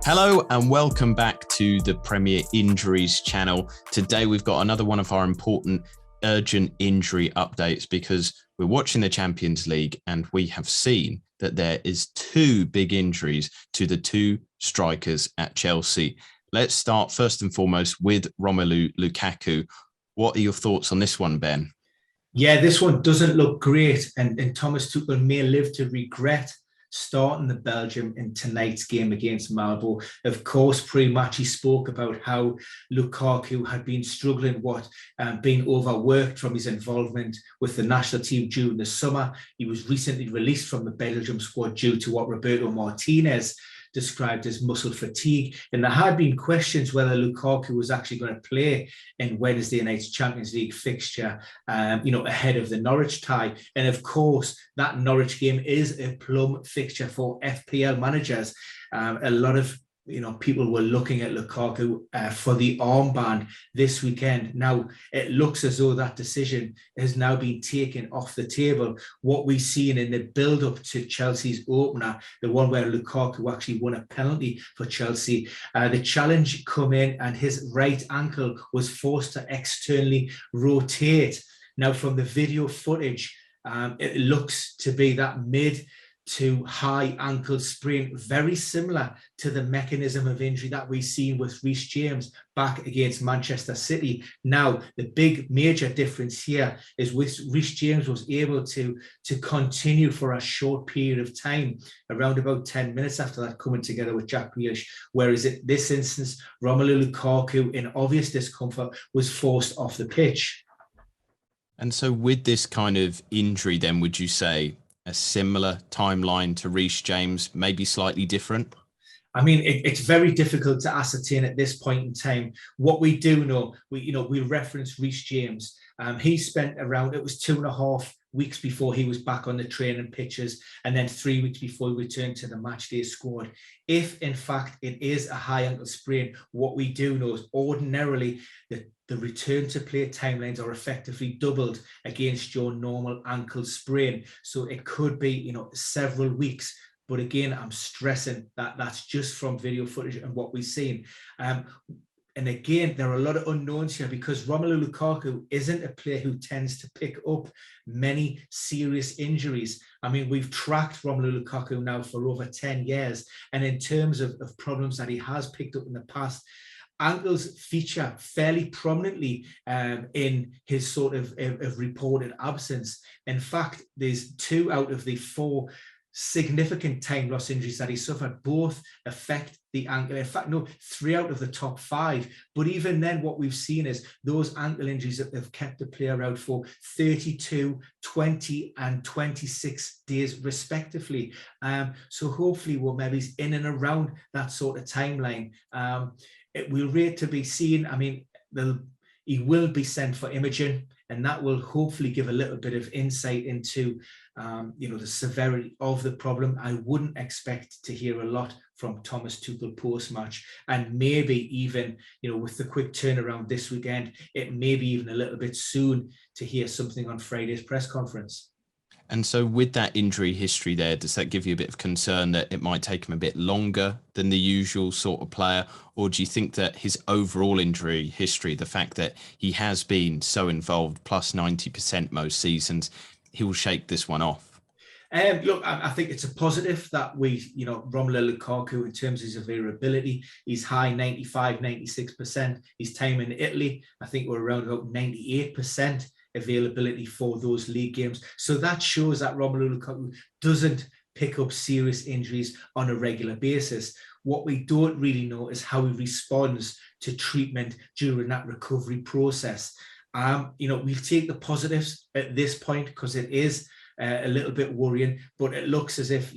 Hello and welcome back to the Premier Injuries channel. Today we've got another one of our important urgent injury updates because we're watching the Champions League and we have seen that there is two big injuries to the two strikers at Chelsea. Let's start first and foremost with Romelu Lukaku. What are your thoughts on this one, Ben? Yeah, this one doesn't look great, and Thomas Tuchel may live to regret starting the Belgium in tonight's game against Maribor. Of course, pre-match he spoke about how Lukaku had been struggling, being overworked from his involvement with the national team during the summer. He was recently released from the Belgium squad due to what Roberto Martinez described as muscle fatigue. And there had been questions whether Lukaku was actually going to play in Wednesday night's Champions League fixture, ahead of the Norwich tie. And of course, that Norwich game is a plum fixture for FPL managers. A lot of people were looking at Lukaku for the armband this weekend. Now, it looks as though that decision has now been taken off the table. What we've seen in the build-up to Chelsea's opener, the one where Lukaku actually won a penalty for Chelsea, the challenge come in and his right ankle was forced to externally rotate. Now, from the video footage, it looks to be that mid to high ankle sprain, very similar to the mechanism of injury that we've seen with Reece James back against Manchester City. Now, the big major difference here is with Reece James was able to continue for a short period of time, around about 10 minutes after that, coming together with Jack Grealish, whereas in this instance, Romelu Lukaku, in obvious discomfort, was forced off the pitch. And so with this kind of injury, then, would you say a similar timeline to Reece James, maybe slightly different? I mean, it's very difficult to ascertain at this point in time. What we do know, we reference Reece James. He spent it was 2.5 weeks before he was back on the training pitches, and then 3 weeks before he returned to the matchday squad. If, in fact, it is a high ankle sprain, what we do know is ordinarily the return to play timelines are effectively doubled against your normal ankle sprain. So it could be, several weeks. But again, I'm stressing that that's just from video footage and what we've seen. And again, there are a lot of unknowns here because Romelu Lukaku isn't a player who tends to pick up many serious injuries. I mean, we've tracked Romelu Lukaku now for over 10 years. And in terms of problems that he has picked up in the past, ankles feature fairly prominently in his sort of reported absence. In fact, there's 2 out of the 4 significant time loss injuries that he suffered both affect the ankle. In fact, no, 3 out of the top 5. But even then, what we've seen is those ankle injuries that have kept the player out for 32, 20 and 26 days respectively. So hopefully we're maybe in and around that sort of timeline. It will rate to be seen. I mean, he will be sent for imaging, and that will hopefully give a little bit of insight into, the severity of the problem. I wouldn't expect to hear a lot from Thomas Tuchel post-match, and maybe even, with the quick turnaround this weekend, it may be even a little bit soon to hear something on Friday's press conference. And so with that injury history there, does that give you a bit of concern that it might take him a bit longer than the usual sort of player? Or do you think that his overall injury history, the fact that he has been so involved, plus 90% most seasons, he will shake this one off? Look, I think it's a positive that Romelu Lukaku, in terms of his availability, he's high 95, 96%. His time in Italy, I think we're around about 98% availability for those league games. So that shows that Romelu Lukaku doesn't pick up serious injuries on a regular basis. What we don't really know is how he responds to treatment during that recovery process. We'll take the positives at this point because it is a little bit worrying, but it looks as if,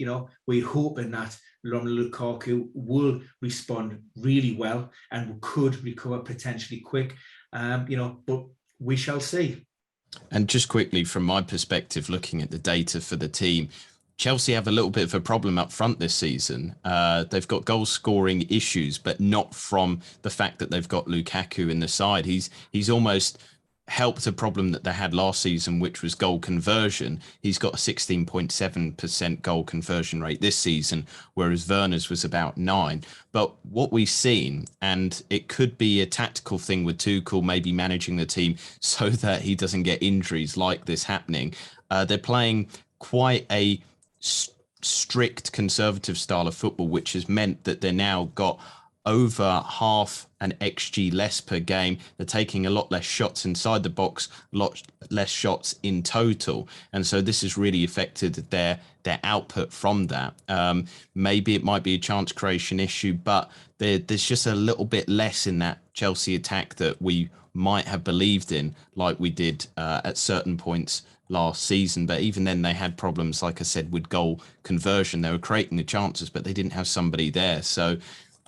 we're hoping that Romelu Lukaku will respond really well and could recover potentially quick, but we shall see. And just quickly, from my perspective, looking at the data for the team, Chelsea have a little bit of a problem up front this season. They've got goal scoring issues, but not from the fact that they've got Lukaku in the side. He's almost helped a problem that they had last season, which was goal conversion. He's got a 16.7% goal conversion rate this season, whereas Werner's was about 9%. But what we've seen, and it could be a tactical thing with Tuchel maybe managing the team so that he doesn't get injuries like this happening. They're playing quite a strict conservative style of football, which has meant that they're now got over half an XG less per game. They're taking a lot less shots inside the box, a lot less shots in total. And so this has really affected their output from that. Maybe it might be a chance creation issue, but there's just a little bit less in that Chelsea attack that we might have believed in, like we did at certain points last season. But even then they had problems, like I said, with goal conversion. They were creating the chances, but they didn't have somebody there. So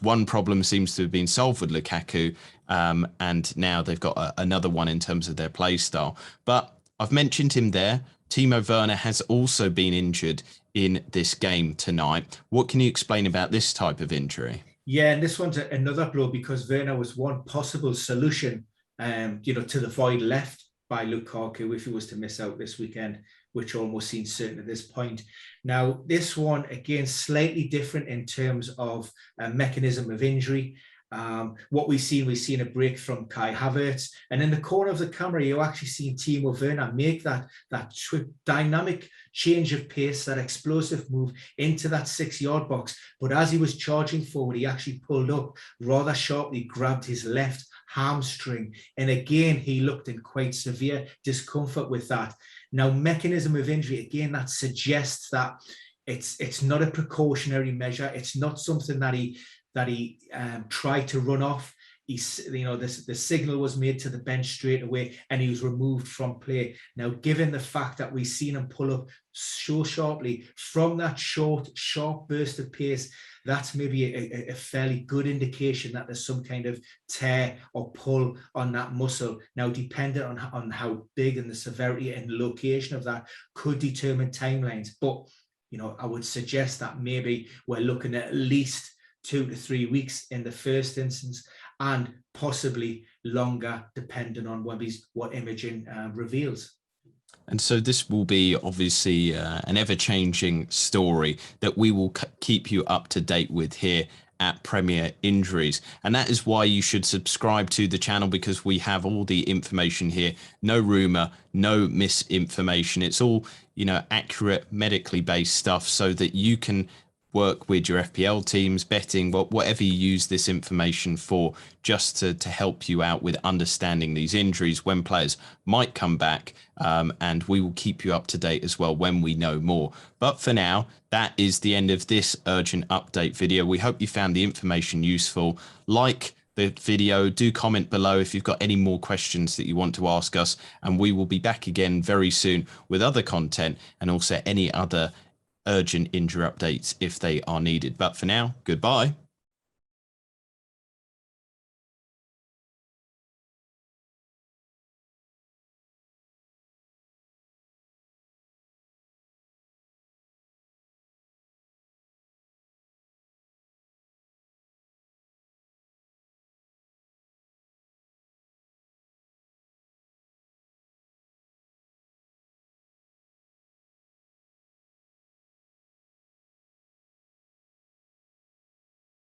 one problem seems to have been solved with Lukaku, and now they've got another one in terms of their play style. But I've mentioned him there. Timo Werner has also been injured in this game tonight. What can you explain about this type of injury? Yeah, and this one's another blow because Werner was one possible solution, to the void left by Lukaku if he was to miss out this weekend, which almost seems certain at this point. Now, this one, again, slightly different in terms of a mechanism of injury. What we've seen a break from Kai Havertz. And in the corner of the camera, you actually seen Timo Werner make that dynamic change of pace, that explosive move into that 6-yard box. But as he was charging forward, he actually pulled up rather sharply, grabbed his left hamstring. And again, he looked in quite severe discomfort with that. Now, mechanism of injury, again, that suggests that it's not a precautionary measure. It's not something that he tried to run off. The signal was made to the bench straight away and he was removed from play. Now, given the fact that we've seen him pull up so sharply from that short, sharp burst of pace, that's maybe a fairly good indication that there's some kind of tear or pull on that muscle. Now, dependent on how big and the severity and location of that could determine timelines. But, I would suggest that maybe we're looking at least 2 to 3 weeks in the first instance, and possibly longer depending on what imaging reveals. And so this will be obviously an ever-changing story that we will keep you up to date with here at Premier Injuries. And that is why you should subscribe to the channel, because we have all the information here. No rumor, no misinformation. It's all, accurate medically based stuff so that you can work with your FPL teams, betting, whatever you use this information for, just to help you out with understanding these injuries, when players might come back, and we will keep you up to date as well when we know more. But for now, that is the end of this urgent update video. We hope you found the information useful. Like the video, do comment below if you've got any more questions that you want to ask us, and we will be back again very soon with other content and also any other urgent injury updates if they are needed. But for now, goodbye.